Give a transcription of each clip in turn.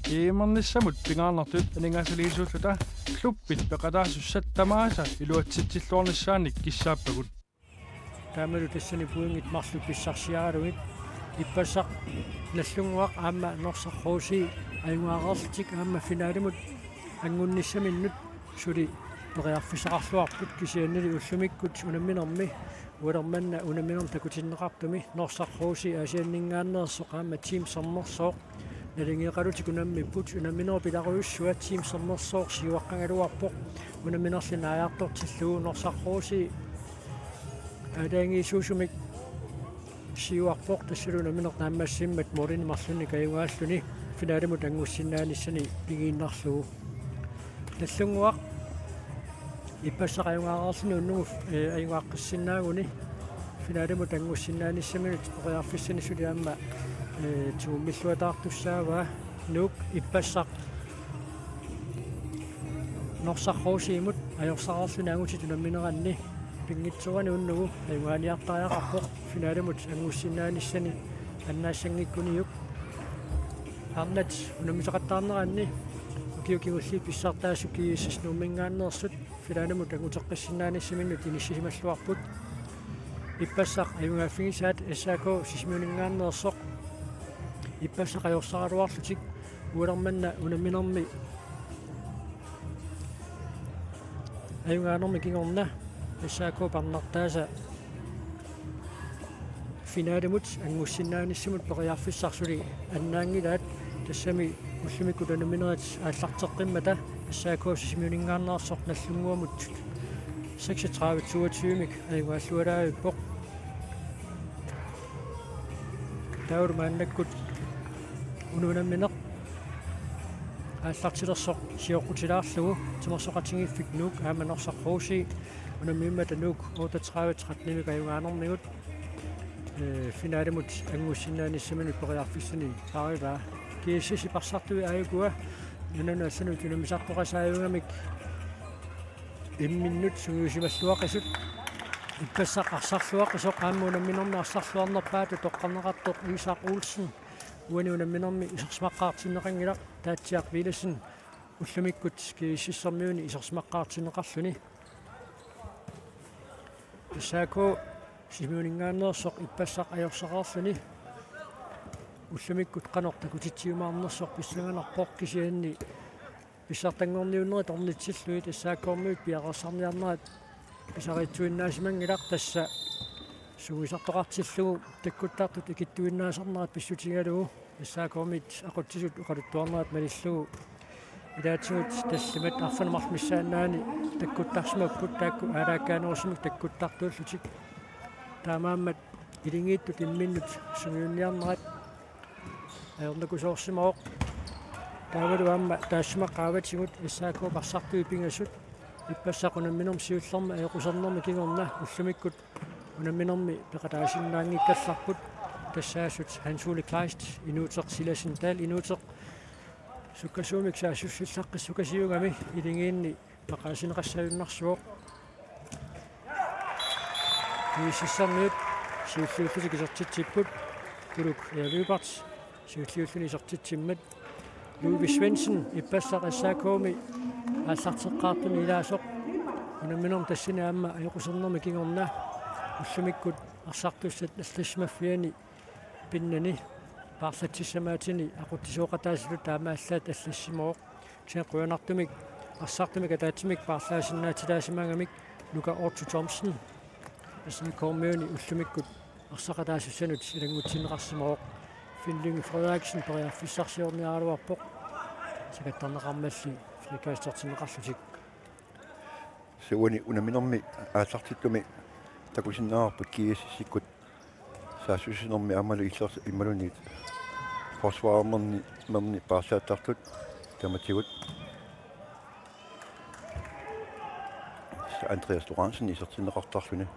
Iimernissamut pingaarnartut aningasaliisuuta kluppit peqataasussаттамааса илуатситсиллуорнissaanник киссааппагут таамалу тассани пуингит марлу писсарсиаралугит иппассақ наллунгуақ аама норсаррууси аюнгаагаарлтик аама финаалимут ангунниссаминнут сули периарфисақарлуарпут кисианнали уллумиккут унамминерми уалерманна унамминерм такутиннеқартуми норсаррууси асианнингааннерсоқ аама тим сорнерсооқ налингеқалутик унаммиппут унамминер пиларуйуссуа тим сорнерсооқ сиуаққангалуарпоқ унамминерлина аjaartortilluu норсаррууси адаангиисуусумик сиуарпоқ тассалуна минер тааммассиммат морини марлуни каюнгааллуни финаалимут ангуссиннааниссани пигииннарлугу таллунгуақ иппассақаюнгаараарлуни уннугу аюнгааққиссиннаагуни финаалимут ангуссиннааниссаминут ориарфиссани сулиаама тууммиллуатаартуссаава нук иппассақ норсарруусиимут ajorсараарлуни агутит унамминеранни пингитсуани уннугу аюнгааниартариақарпоқ финаалимут ангуссиннааниссани аннаассангиккуниюк арнат унамисақаттаарнераанни укиукигулли писсартаасу кииссас нууммингааннерсут финаалимут ангутеққиссиннааниссаминнут иниссисималлуарпут иппассақ аюнгааффигисаат эссаако сисмиунингааннерсоқ иппассақ ajorсаралуарлутик уалерманна унамминерми аюнгааnermi кигорна эссаако парнартааса финаалимут ангуссиннааниссимут периарфиссарсули аннаангилаат тассами уллумиккут анаминерат ааллартеққиммата эссаако сисмиунингааннерсоқ наллунгуамут 36-22-мик аюнгааллуалаавиппоқ таурмааннаккут унунамминеқ ааллартилерсоқ сиоқутилаарлугу тимерсоқатингиффик нук ааманорсаррууси унаммиммата нук 38-13-мик аюнгааnermигут финаалимут ангуссиннааниссаминут периарфиссани парила кииссиси парсартуи аюкуа нунанаалланут унамисартоқасааюнгамик имминнут сугиусималлуақисут иппассақарсарлуақисоқ аама унамминернаарсарлуарнерпаату тоққарнеқартоқ Исаақ Улсен уани унамминерми исерсмаққаартиннеқангилақ таатсиақ виласен уллумиккут кииссиссэрмиуни исерсмаққаартиннеқарлуни исаако симиунингааннерсоқ иппассақ ajorсараарлуни уллумиккут канортакутитсиумаарнерсоқ писснганарпоқ кисианни писсартангорниуннерит орнитсиллуит иссааккормиут пиақарсарниарнерат писаритсуиннаасимангилақ тасса сугисартоқартиллугу таккуттаартут икиттуиннаасарнерат писсутингалугу иссааккормит ақутсисут уқалуттуарнерат малиллугу илаатсуут тассимат арфанамарлмиссаанаани таккуттарсимаппут таакку аалааккаанерусимик таккуттартууллутик таамааммат илингииттут имминнут сугиунниарнерат аернакусоорсимаоқ таавалу аама таассимаққааватсигут иссаако парсартуи пингасут иппассақунамминерм сиуллерма аеқусернерми кигорна уллумиккут унамминерми пеқатаасиннаангиккалларпут тассаасут хансули клайст инуутеқ силасин таал инуутеқ суккасуумик саассуссиллаққис сукасиугами илингиинни пеқаасинеқассаюннарсуоқ кииссиссарниут сиуллиуллути кисертитсиппут кулук ялуипарт сиуллиуллуни исертитсиммат Луви Свенсен иппассақ ассаакооми ааллартеққаартуни илаасоқ унамминерм тассини аама аёқусернерми кигорна уллумиккут арсартуссат аллассимаффиани пиннани paarlatsisamaatini aquttisuoqataasilut taamaallаат аллассимооq тиақуянартумик арсартумик атаатсимик paarlaasinnaatilaasimaagamik Luka Otto Thomsen асакормиуни уллумиккут арсақатаассанут илангутсинеқарсимооq Finding Frederiksen периарфиссарсиорниаралуарпоq сакаттарнеқармалли фликаастертинеқарлутик суани унаминерми ааллартиттуми такусиннаарпут кииссиккут саасусинерми амалу иллерс иммалунит forsvaarmerni merni paarsaattartut tamatigut Andreas Lorentzen isertinneqartarluni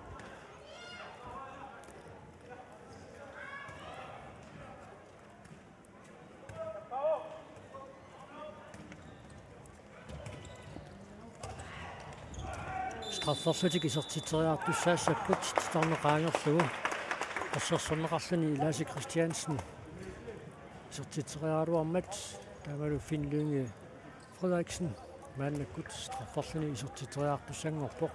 straffersutik isertiteriartussaassapпут тарнеqaangerlugu ассерсорнеqarluni Lasse Christiansen isertiterialuarmat Tamalu Finlynge Frederiksen maannakut straffarluni isortiteriartussanngorpoq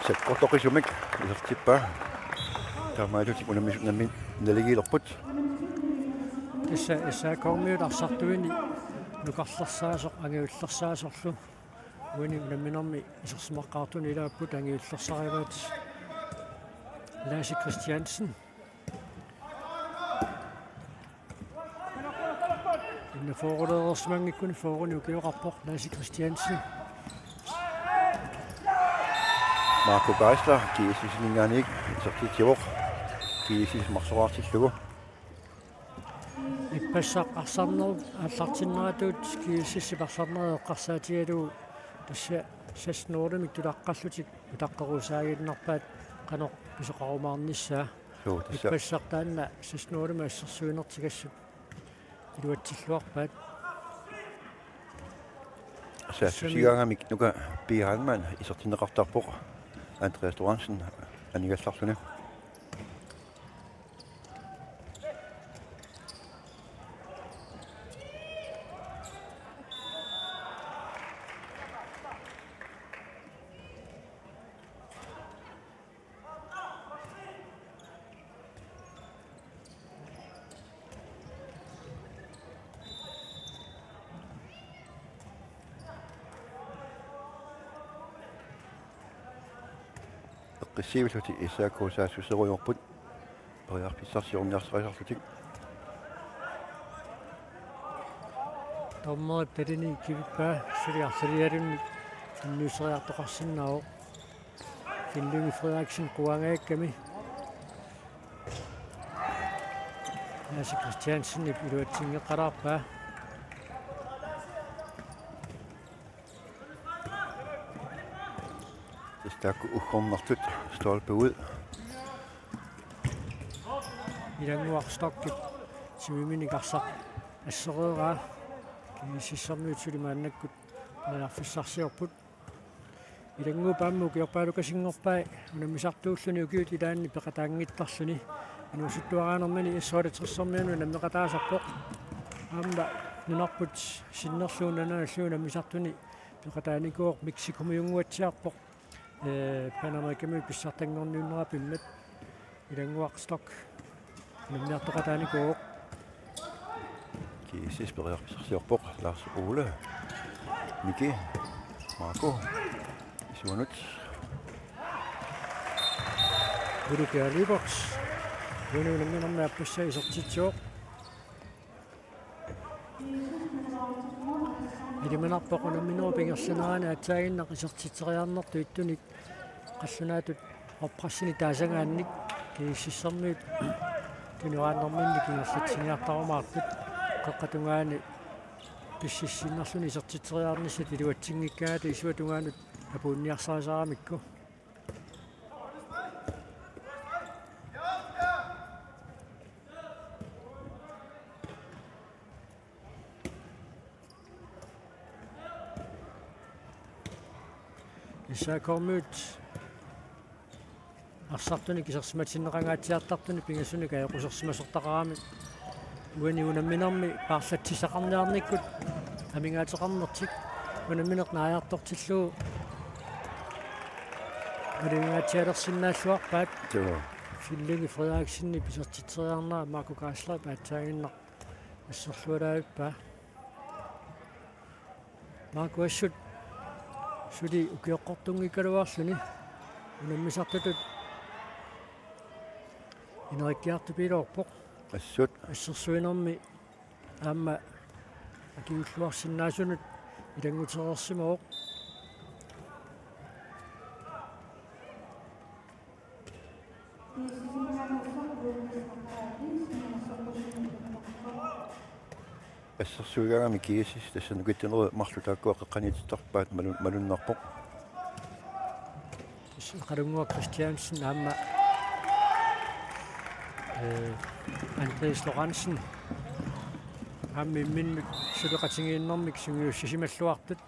Sekkortoqisumik isertippaa taamaalutik unamisunamin naligiilerput issa kormiut arsartuini nukarlarsaasоq angiullersaasorlu uini unamminermi isersimaqqaartuni ilaapput angiullersarivaat Lasse Christiansen inne foruledersmangikkuni foruni ukiorarpoq Lasse Christiansen Marco Geisler kiisislinganik isertitivoq kiisismarsoraartillugu иппассаақ арсарнеру ааллартиннератуут кииссиссипарсарнереэққарсаатигалуу тасса саснуурумик тулаққаллутик утаққерусаагиннарпаат қано писоқарумаарниссаа иппассаақ таанна саснуурумаа ассерсуинертигассут илуатсиллуарпаат сассусигаангамик нука пиаанман исертинеқартарпоқ Andreas Lorentzen анигалларлуни qissivulluti исаакуусаассусеруйорпут периарписсарсиорниарсериарлутик томмоо тэрини кивиппаа сулиарсалиалунни финнуусериартоқарсиннао Finlynge Frederiksen quangaakkami Lasse Christiansen iluatsingeqalarpaa Stærk ukhornartut stolpe ud. Ilanguarstokkip simiminiqarsaq assereeraa kiisissermiutsulimaannakkut naarfissarsiorput ilangu paammu kiorpaalukasingorpai unammisartuulluni ukiut ilaanni peqataangittarluni inuusuttuaraanermani issualitrissermiunu nammeqataasarpoq aamma nunarput sinnerluunanaalluuna misartuni peqataanikuoq Mexikomuyunguatsiarpoq Panama kemi pissartangorniunnerapimmat ilanguarstoq nammiartoqataanikuoq kiisisperearpissarsiorpoq Lars Ole Miki Marco Simonut Urukia Libox unuunamminermi appassa isortitsuoq Ilimanarpoq unammineru pingerlunerani ataaginnaq isertiteriarnertu ittunik qallunaatut opprassini taasangaannik kiississermiut tunuraannerminni kingerlatsiniartarumaarput qaqqatungaani pississinnerluni isertiteriarnissat iluatsingikkaata isuatungaanut apuunniarsaasaramikku исаакормуут арсартуни кисерсиматиннеқангаатсиартартуни пингасуни каякусерсимасертақарами уани унамминерми паарлатсисақарниарниккут амингаатеқарнертик унамминеқ нааяртортиллуу улингаатсиалерсиннааллуарпаат Finlynge Frederiksenni писертитериарнаа Marco Geisler паатсаагиннақ ассерлуалаавиппаа Marco ассут сули укиоққортунгиккалуарлуни унаммисартутут инериккиартупилоорпоқ ассут ассерсуинерми аама акиуллуарсинаасунут илангутерерсимооқ ассерсуигаангами киисис тассанукиттинеру марлутааккуа қеққанититтарпаат малуннарпоқ Qalungua Christiansen aama Andreas Lorentzen aammi minnut suleqatingiinnermik sungiussisimalluartut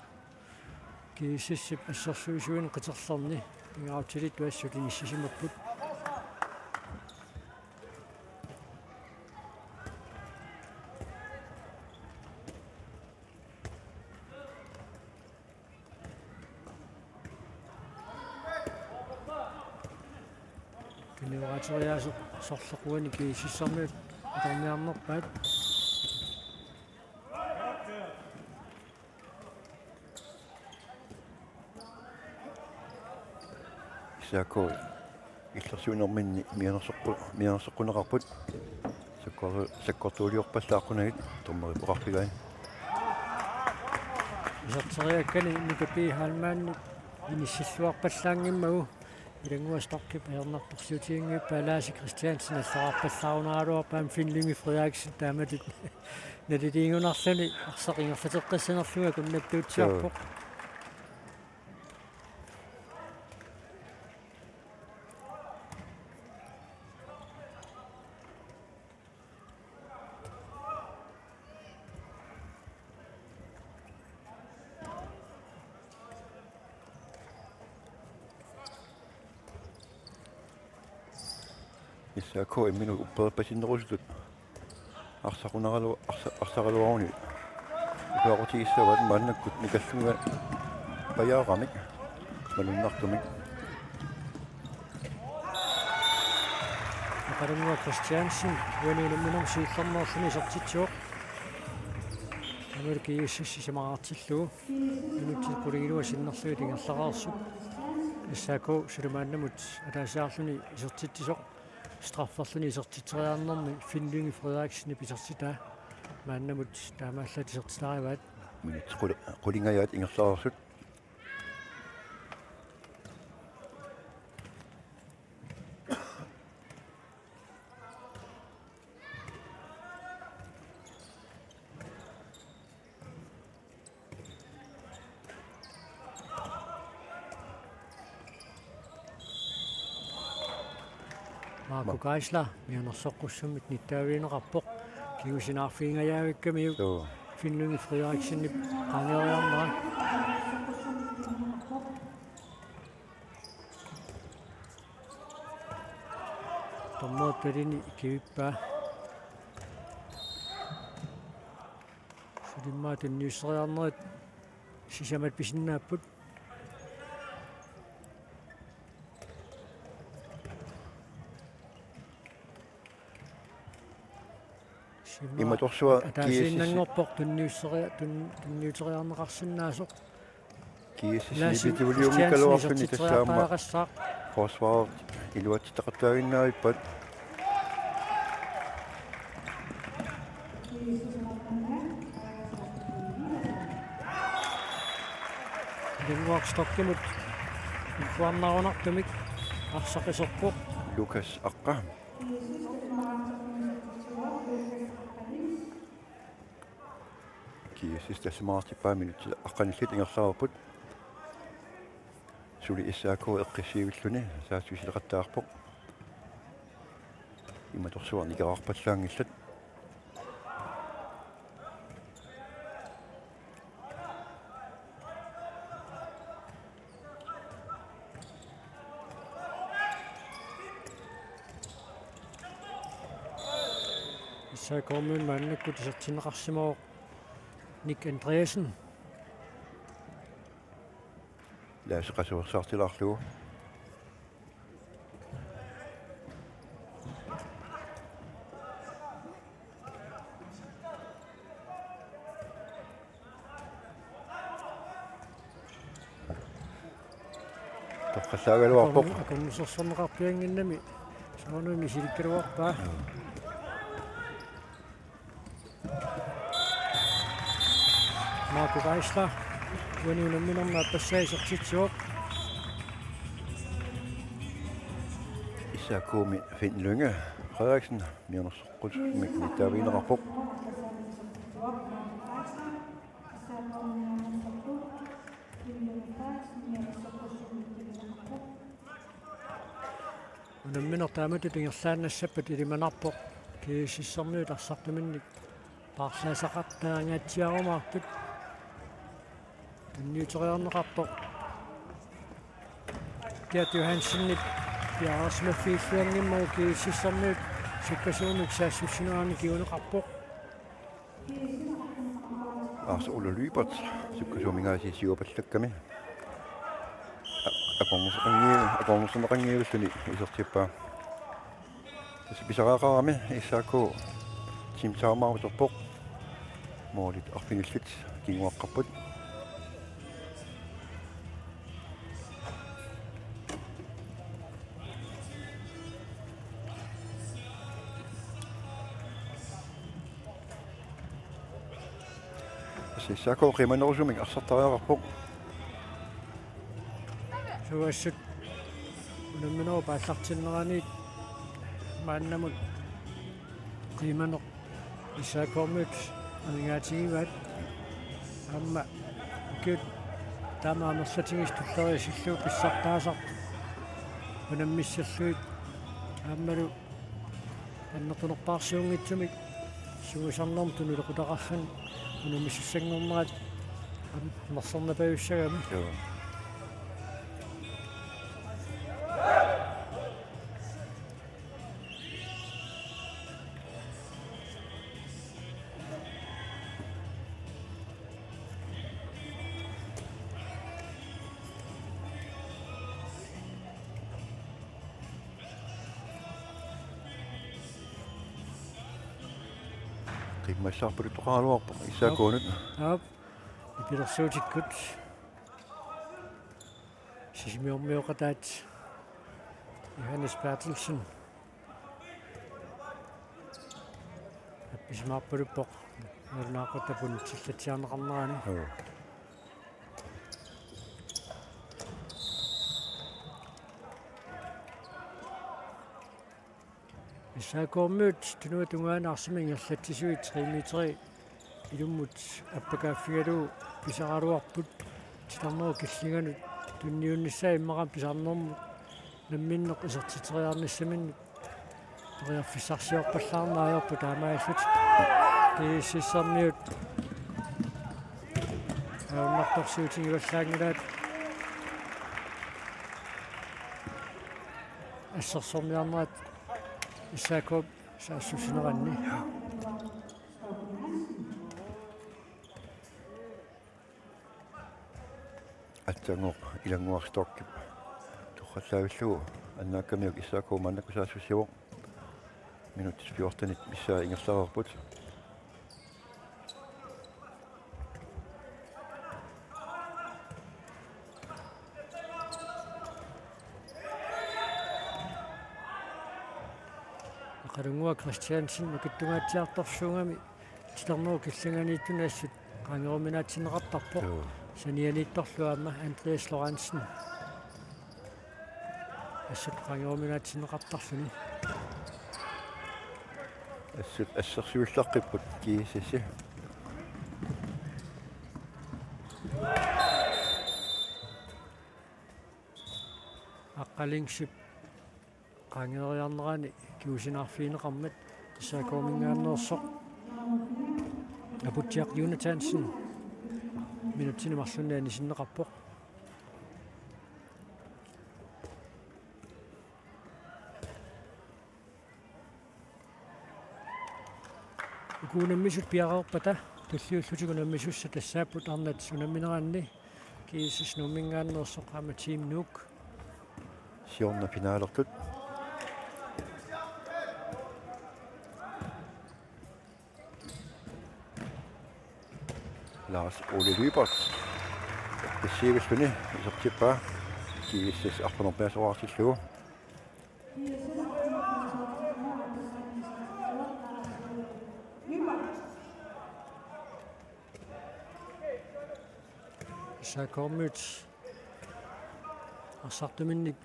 kiississip assersuisuin qiterlerni ingautilit tuassuli issisimapput кинуаратериасо сорлоқуани кисиссармиут аторниарнерпаат Исаакоо иллерсуинэрминни мианерсоққунеқарпут саккортуулиорпаллааққунагит тормерипоқарпигай исертериаккани никапи хаалмаанни иниссиллуарпаллаангиммагу илангуастаркип аернарторсуутиингиуппа Лааси Кристиансен аллараппаллаарунааралуарпаам Финлинги Фриаксен тааматит налилиингунарлани арсақингерлатеққиссанерлуга куннаттуутсиарпоқ исаакоо иммину упперпасиннерусутут арсақаралуаруни уақутигиссават мааннаккут никаллунга паяарамик малуннартумик Академия Кристиансен уанилумминум сииллэрнерлуни сертитсуоқ америки иссисимаартиллуу минутти кулигилуа синнерлуи тингерлақарсу иссаако сулумааннамут атаасаарлуни исертитсисоқ страфферлуни исертитсериарнерми Финлинги Фриаксен писертитаа мааннамут таамааллат исертитаариваат минут qulingajat ingerlaarсут Marco Geisler мианерсоққуссуммит ниттаавиинеқарпоқ кигусинаарфиингаjaавиккамиу Финлинги Фриаксенни qaneriarnera томмотерини кивиппаа сулиммаа тунниуссериарнерит сисамат писиннааппут иматорсуа таасиннангорпоқ тунниутериарнеқарсинаасоқ кииссисибитивулиумикалуарфини тассаама forsvaret илуатситақаттаагиннаариппат Denmarkstokkimut икуарнарунартумик арсақисерпоқ Lukas Аққа кииссис тассамаартиппаа минутти аққаниллит ингерлаарпут сули иссаакуу эққиссиивиллуни саасуисилеқаттаарпоқ иматорсуар никараарпаллаангиллат исаакууммин мааннаккут исертинеқарсимаоқ Ник Andreasen лаасеқасуерсаартилаарлугу тоққаллаагалуарпоқ акуннусерсорнеқарпиангиннами соонуми силиккалуарпаа Marco Geisler уанилумминерма пассаисертитсуоқ исаакууми Финлинге Фриаксен мианерсоққулсумик ниттаавиинеқарпоқ унамминер таамату тингерлааннассаппат илиманарпоқ кииссисэрниут арсартуминник парлаасақартаагаатсиарумаартут ньютериарнеқарпоқ Gert Johansenнит пиарасмаффииллуангиммау кииссисэрниут суккасуунник саассуссинуарни киунеқарпоқ арс улулуипат суккасуумингаасисиупаллакками акормусеқангиуллуни исертиппаа Pisaraaqarami issaakku timtaamarutorpoq moolit arpinillit kinguaqqarput issaakku qimanersumik arsartariaqarpoq Suassut unamminoo paallartinneraniit maannamut qiimanoq исааккормут анингаатигиваат амма кит тамаамерлатигис туллерисиллуу писсартаасар унаммиссаллуит ааммалу аннертунерпаарсуунгитсумик суусарнерм тунулеқутақарсан унаммиссассангорнерат мерсернапаюссагами qimmassarpuluttoqaaluarpoq issaakkuunut аап ипилерсуутиккут сисимиормиоқатаат Johannes Bertelsen апписмаарпулуппоқ нернааққутапун тиллатсиарнеқарнерани исааккормуут тунуатунгаанаарсимин ирлатсисуит 3 илуммут аппакааффигалуу писаралуарпут тиларнеру киллиганут тунниунниссаа иммақам писарнермут намминнеқ исертитериарниссаминнут периарфиссарсиорпаллаарнааёрпу таамааллут кииссиссарниут ауннарторсуутингиваллаангилаат ассерсорниарнерат исааккоп саассусинеранни атсангоқ илангуарсторкип тухаллаавиллугу аннааккамиук исаакку маннакусаассуссивоқ минутис 14 миссаа ингерлаарерпут Qarungua Christiansen makittungaatiartorsuungami tilernuu killanganiittunaassut qaangeruminaatsinneqartarpoq sanianiittorluamma Andreas Lorentzen assut qaangeruminaatsinneqartarluni assut assersuullarqipput kiisissi aqqalingsip qaangeriarnerani kiusinarfiineqarmat исааккормингааннерсоқ апутиақ Jonathansen минутсини марлуннаани синнеқарпоқ укуунаммисут пиареерпата туллиуллутигунаммисусса тассааппут арнат сунамминераанни киисис нуммингааннерсоқ аама тим нук сиорна финаалертут Lars Ole Lybert. Det ser vi spændende. Så til bare. De ses op på nogle bedre over til slå. Så kommet og sagt det min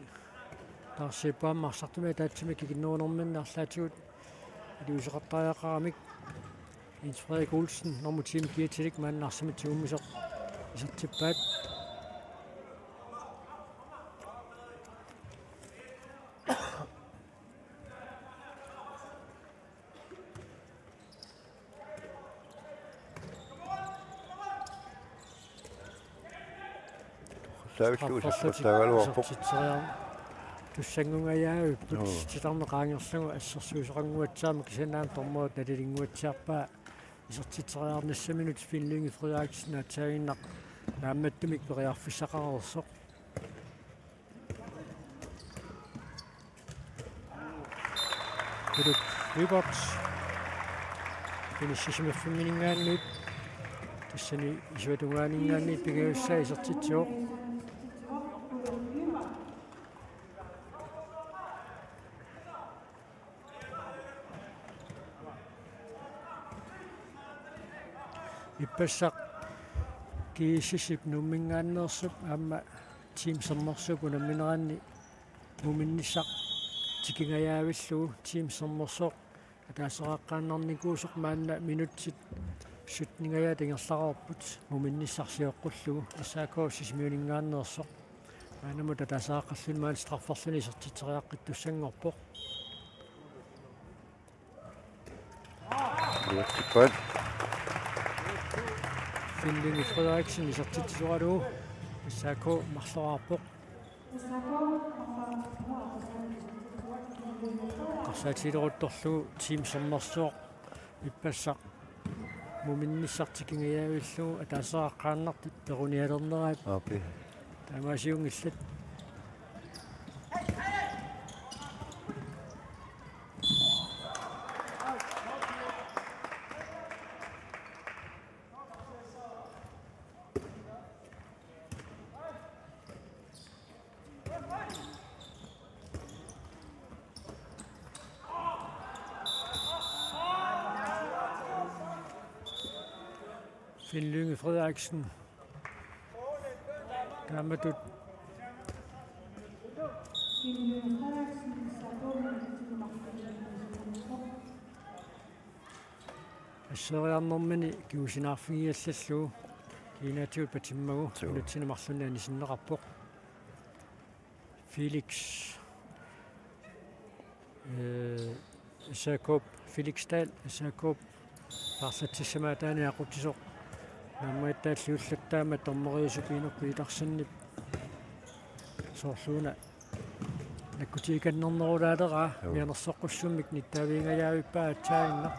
der ser bare mig sagt det med at til mig gik nogen om men der slet ikke det er så ret der ramik Jens Frederik Olsen når team giver til ikke man som et team så tilbage туссангунгаяа титарнеқаангерлугу ассерсуусеқангуатсаама кисанаан тормуут налилингуатсиарпаа исертитериарниссаминут филлинги фриааксна таагиннақ наамматтумик периарфиссақарерсоқ Pilut Hybots. Finishimiffimingaanniit. Tassani isuatungaaninggaanniit pigiussa isertitsuoq. Ippassaq kiissisip nummingaanneersup aamma team sernersup unammineraanni muminnissaq tikingayaavillugu team sernersoq атаасерааққааннарникуусоқ маанна минутсит сутнигая тингерларорпут муминниссарсиоққуллугу ассаакоо сисмиунингааннерсоқ маанаму татаасааққаллун маан страфферлуни сертитериаққиттуссангорпоқ Luatsippaat Финлинги Фредериксен исертитсуаралугу ассаакоо марлораарпоқ Саатилерутторлугу тим сернерсуоқ иппассақ муминниссартикингаяавиллугу атаасерааққааннартит перуниалернераат okay таамаасиунгиллат Finlynge Frederiksen. Gammadut. Asseriarnermani kiusinarfigiallallugu kiinaatigut patimmagu unatsinemarlunnaani sinneqarpoq Felix Jakob Felixdal Jakob парсатсимаатаани aqutisoq наммааттааллиуллаттаама тормериусупиинерпи иларсиннип соорлууна наккутиканнернерулаалера мианерсоққуссуммик ниттаавингаяавиппаа атсаагиннер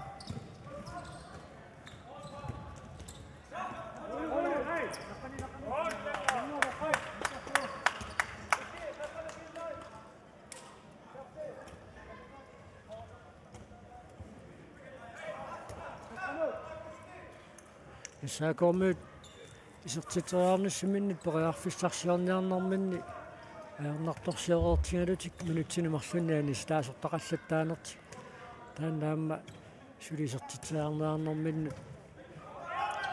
Исаакормуут исертитериарнссиминнит периарфиссарсиорниарнарминни аернарторсиореертингалутик минутсинумарлуннаани ситаасортақаллаттаанерти тааннаама сулисертитериарниарнарминну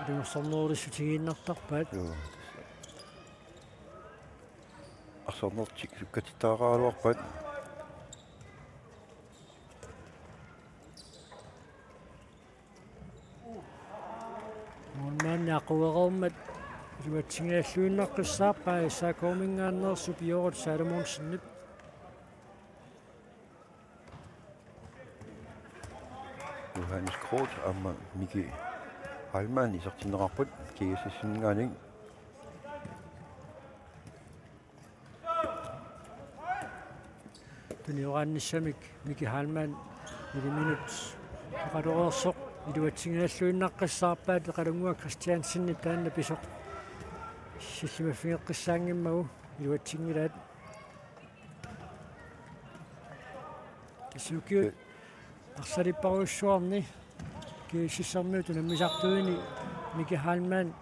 илунгерсорнерулиссутигииннартарпаат арсорнертик суккатитаараалуарпаат Monman aquerermat iluatsingaаллуиннаққиссаарпаа исаакоомингааннерсу пиорут Саломонсиннип Johannes Kroot amma Miki Halman isartinnerarput kigisissinngaanik Tuniораанниссамик Miki Halman 1 minut qaloreersoq илуатсингааллуиннаққиссаарпаат эқалунгуа Кристиансинни таанна писоқ силлимаффигеққиссаангиммагу илуатсингилаат кисукиут арсалиппаруссуарни кииссисармиуту наммисартуини Miki Halman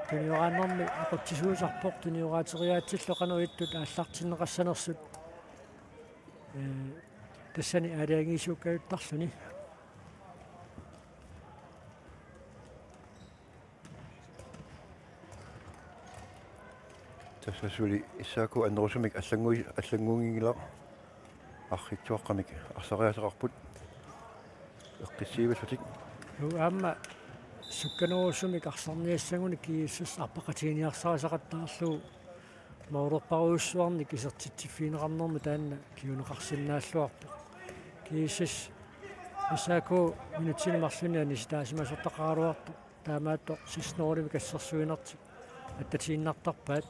туниорааннэрми ақутсисуусарпоқ туниораатериаатсилло қануиттут ааллартиннеқассанерсут тассани аалиангиисуккаюттарлуни тассасули иссааку аннерусумик аллангунгигила архитсуаққамик арсариасеқарпут эққиссииваллутик аама сукканерусумик арсарниассагуни кииссус арпақатигиниарсарисақаттаарлу маулерпаруйуссуарни кисертитсиффиинеқарнерми таанна киунеқарсинааллуарпо кииссас исааку минутсинемарлуниани ситаасимасортақаралуарту таамаатто сиснерулими кассерсуинерти аттатииннартарпаат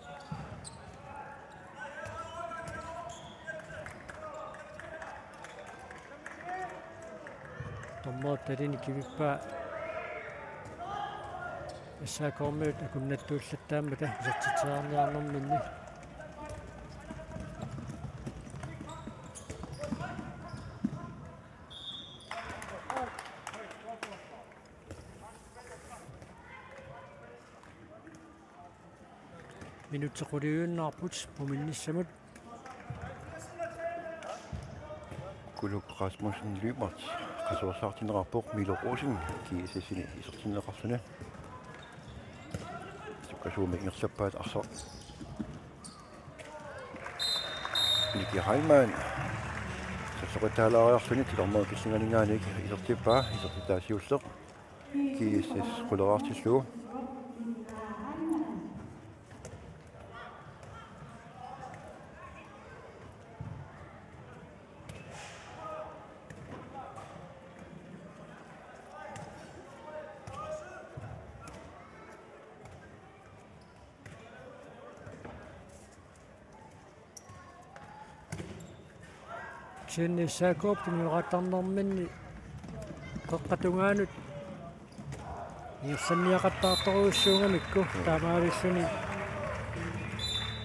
томмоот талини кивиппаа исаакормуут акуннаттууллаттааммата сертитериарниарнэрминни минутсеқулиуиннаарпут муминниссамут Kuluk Rasmussen Lymert qasuarsaartineraarpoq Milo Rosen kiisissini isertinneqarsuni sukkasuumi ingерлappaat arsar Niki Heimann сасоқитаалаариарсуни тилэрмаа киссингалингааник иsertippaa isertitaasiulleq kiissis quleraartilluu Sinne saakooптимиоратарнэрминни қеққатунгаанут иерсанниақаттаарторуиссуугамикку таамаавиллуни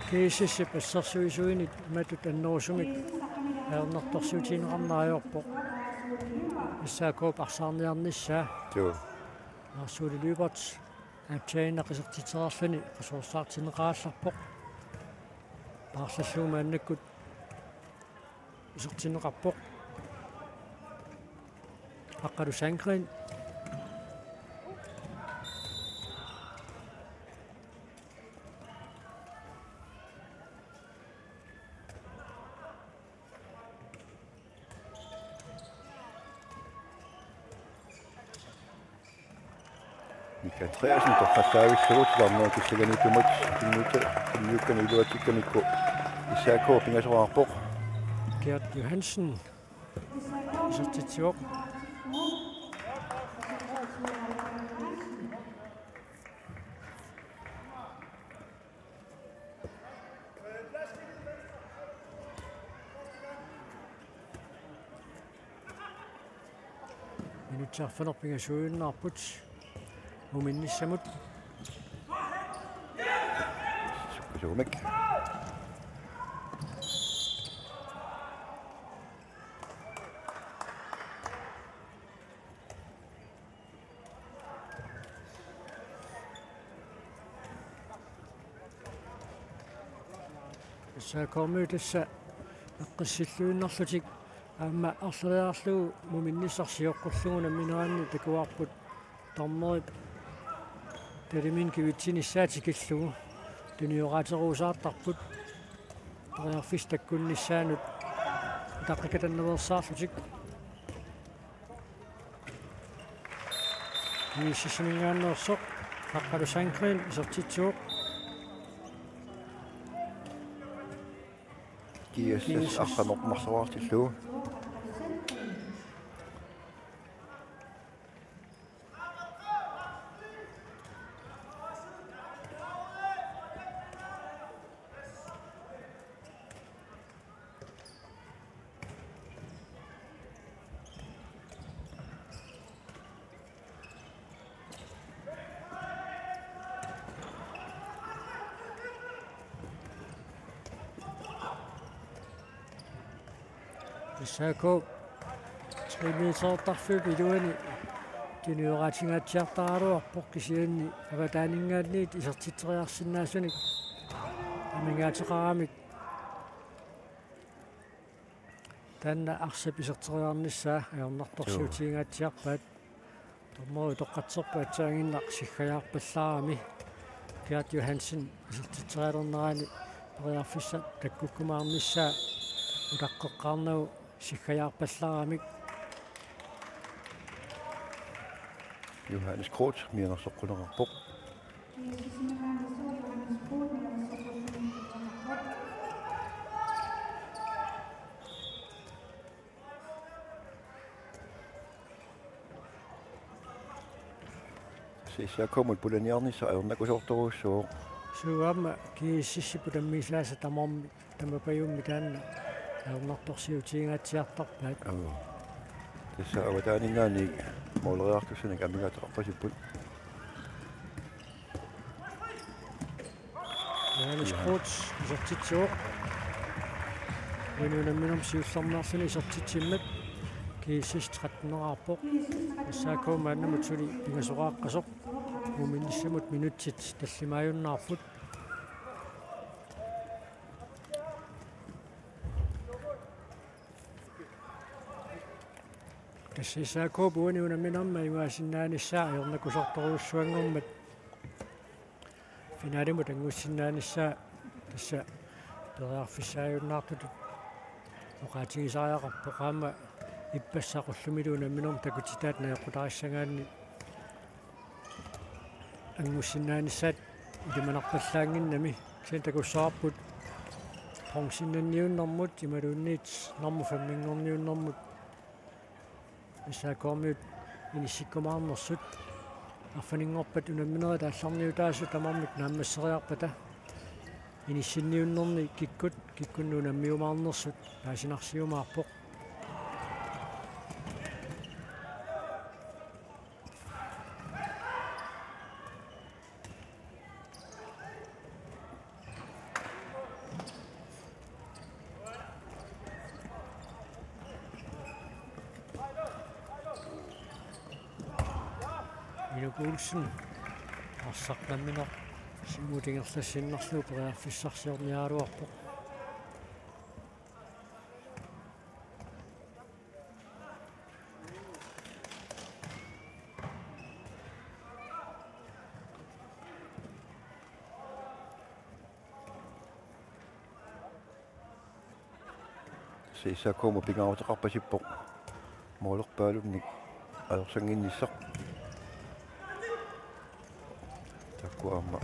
киисиссип ассерсуисуинит матут аннерусумик аернэрторсуутинеқарнаариорпо иссаакооп арсаарниарниссаа туу арсуули Либерт аптаинақисертитерарлуни қасуорсаартинеқаалларпо паарлаллуумааннаккут isortineqarpoq aqqalu Sandgren Mika Andreasen torqassaavissugut larnaa kissiganitumut kinnuukkaniluatikkanikku issaakoo pingasoraarpoq Gert Johansen isortitsioq minutsaarfanerpingasuuinnaarput muminnissamut sukkasuumik саакормуутасса эққиссиллуиннарлутик аама арлериарлугу муминнissarsiоққуллугуна минеранни такуарпут тормерип талимин кивитсиниссаатикиллугу туниораатеруусаартарпут тариарфис таккунниссаанут таққикатанневерсаарлутик нисисмингааннерсоқ аққалу Sandgren исертитсууқ kiissis арqanermarsoraartilluu Saakoob 3 metertarfuu piluani tunioraatingaatiartaraluarpoq kisianni avataaninggaanniit isertiteriarsinnaasunik amingaateqaramik tanna arsap iserteriarnissaa aornartorsuutiingaatiarpaat tormori toqqatserpaat saanginnaq siggajaarpallaarami Gert Johansen isertiterialernerani periarfissa takkukkumaarnissaa utaqqeqqaarnagu siggajaarpallaramik Johannes Kroth mianersoqqunerarpoq sissaakkumut pulaniarnissa aernakusortoruussuuq suuamma kiississippu tammiisaasa tamormi tamapajummi taanna aernertorsiutiingaatiartarpaat tassa avataaninggaani mooleriartussanik amigaataqarpasipput Johannes Kroth isertitsuuq winunamminum siullarnerluni isertitsimmat kiissis 13nerarpoq saakuumaannamut pingasoqaaqqasoq muminnissamut minutsit tallimaajunnaarput tässä saa kopuuni una minamma imasinnaani saa jonna kusortoruussuangormat finaalimu tanguussinnaani saa tässä periarfissaajunnaartut oqaatigisariaqarpo qaama ippassaqullumiluuna minum takutitaat naeqqutarissangaanni anguussinnaanissat ilumanarpallaanginnami sen takussaarput Hongsinnanniunnarmut imaluunniit narmu famminngorniunnarmut исаакоормиут инисиккумаарнерсут арфанингорпат унамминери таалларниутаасу тамармик нааммассериарпата иниссинниуннерни киккунну унаммиумаарнерсут таасинарсиумаарпоқ Olsen ассартамминер симутингерлассиннарлуу периарфиссарсиорниалуарпоқ сисакома пингаарутеқарпасиппоқ моолерпаалунник алерсангинниссақ таккуамма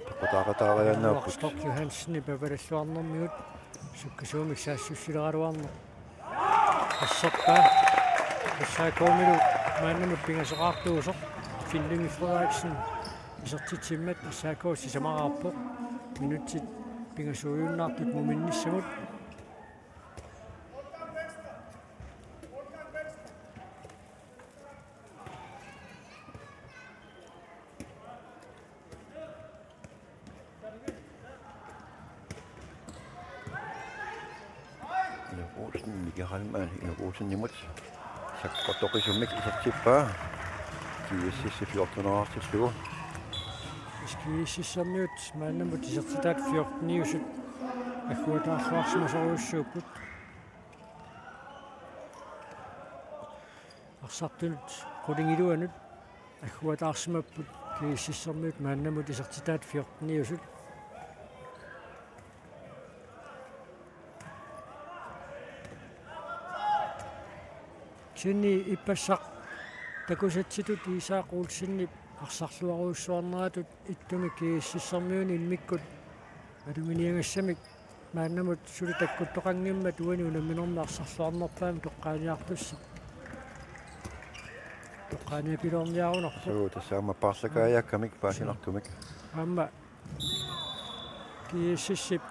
таккутаақатаарианнааппут Stop Johansen ипаваллуарнэрмигут суккасуумик саассуссилераалуарнер ассаппа ассаакоомилу мааннамут пингасеқартуусоқ Финлинги Фредерикsen исертитсиммат ассаакоосси самараарпоқ минутсит пингасуйуннаартут муминниссамут Halman innovationen nimut sakkotoqisumik isartippaa kiississi 14-årstilsluu Iskiississammiut maannamut isertitaat 14-niusut аггуатаарлуарсимасоруussууpput арсартунут qulingиluanut аггуатаарсимаппут kiississammiut maannamut isertitaat 14-niusut Sinni ippassaq takusatsitut Isaac-Olsenni арсарлуаруussуарнератут иттуми кииссиссармиуни иммиккут алуминиангасsamик мааннамут сулитаккуттоқангимма туани унамминерна арсарлуарнерпаами тоққааниартусси тоққааниапилуарниарунарпу суу тассаама паарлакааяккамик паасинартумик амма кииссиссип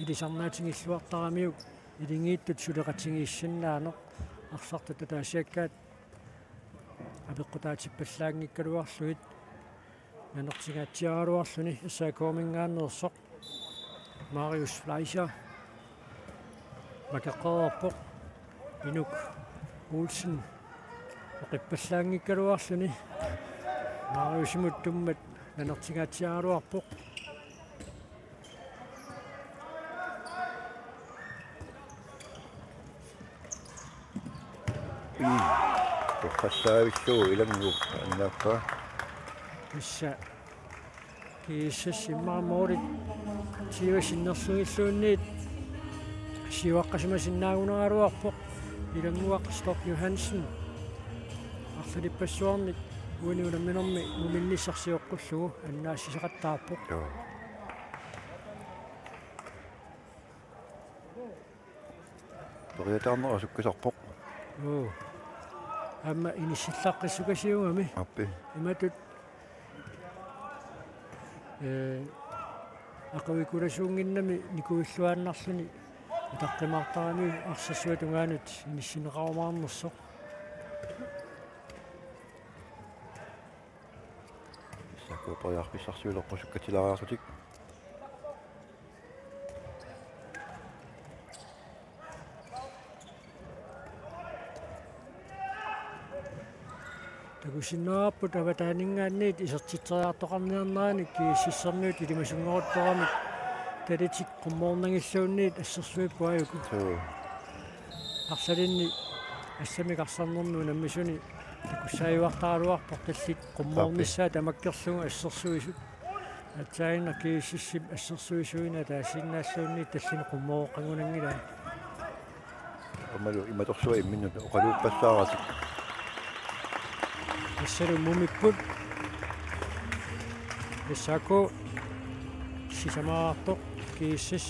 илисарнаатингиллуартарамиук илингииттут сулеқатингииссиннаанеқ арсарту татаасиаккаат апеққутаатиппаллаангиккалуарлугит нанертигаатсиаралуарлуни ассаакоомингааннерсоқ Marius Fleischer макеққарпоқ инук Olsen оқиппаллаангиккалуарлуни Mariusимут туммат нанертигаатсиаралуарпоқ тоққассаавиллуу илангу аннааппа исса кииссассиммаамоорит сиуасиннэрсугиллуунниит сиуаққасимасиннаагунералуарпоқ илангуақ Stop Johansen арлалиппассуарник униунамминерми муминниссарсиоққуллугу аннаассисақаттаарпоқ ториатаарнера суккасарпоқ оо амма инисиллаққиссукасиугами аппи иматут ақавикуласуунгиннами никуиллуааннарлуни атаққимаартарами арсассуатунгаанут иниссинеқарумаарнерсоқ сакуупариарписсарсуилерпу суккатилаариартутик Takusinnaaput avataaninggaanniit isertitteriartoqarniarnaani kiississarniut ilimasuнгорутторамик талитик qummoornangilluunniit ассерсуиппуаюку арсалинни ассамикарсарнэрнуна наммисуни такуссааюартааруарпор таллит qummoornissaa tamakkerluga ассерсуисут атсаина кииссиссип ассерсуисуина таасиннаассуунни таллини qummoоққангунангила амалу иматорсуа имминнут оқалууппассааратик ассалу мумиппут эсако сисамаарто кииссис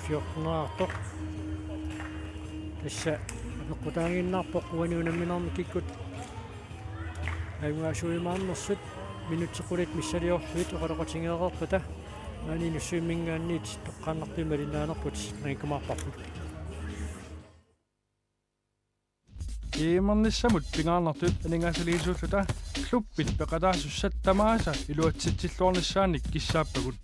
фиортнаарто тасса апеққутаангиннарпоқ уаниунамминарми киккут аймаасуимаарнерсут минутсеқулит миссалиорлуит оқалоқатингеэрерпата аани нуссуиммингаанниит тоққааннартуи малинаанерпут нагикумаарпарпут Iimernissамут пингаарнартут анингаасалиисууллута клуппит пеқатаасуссаттамааса илуатситсиллуорнissaanник киссааппагут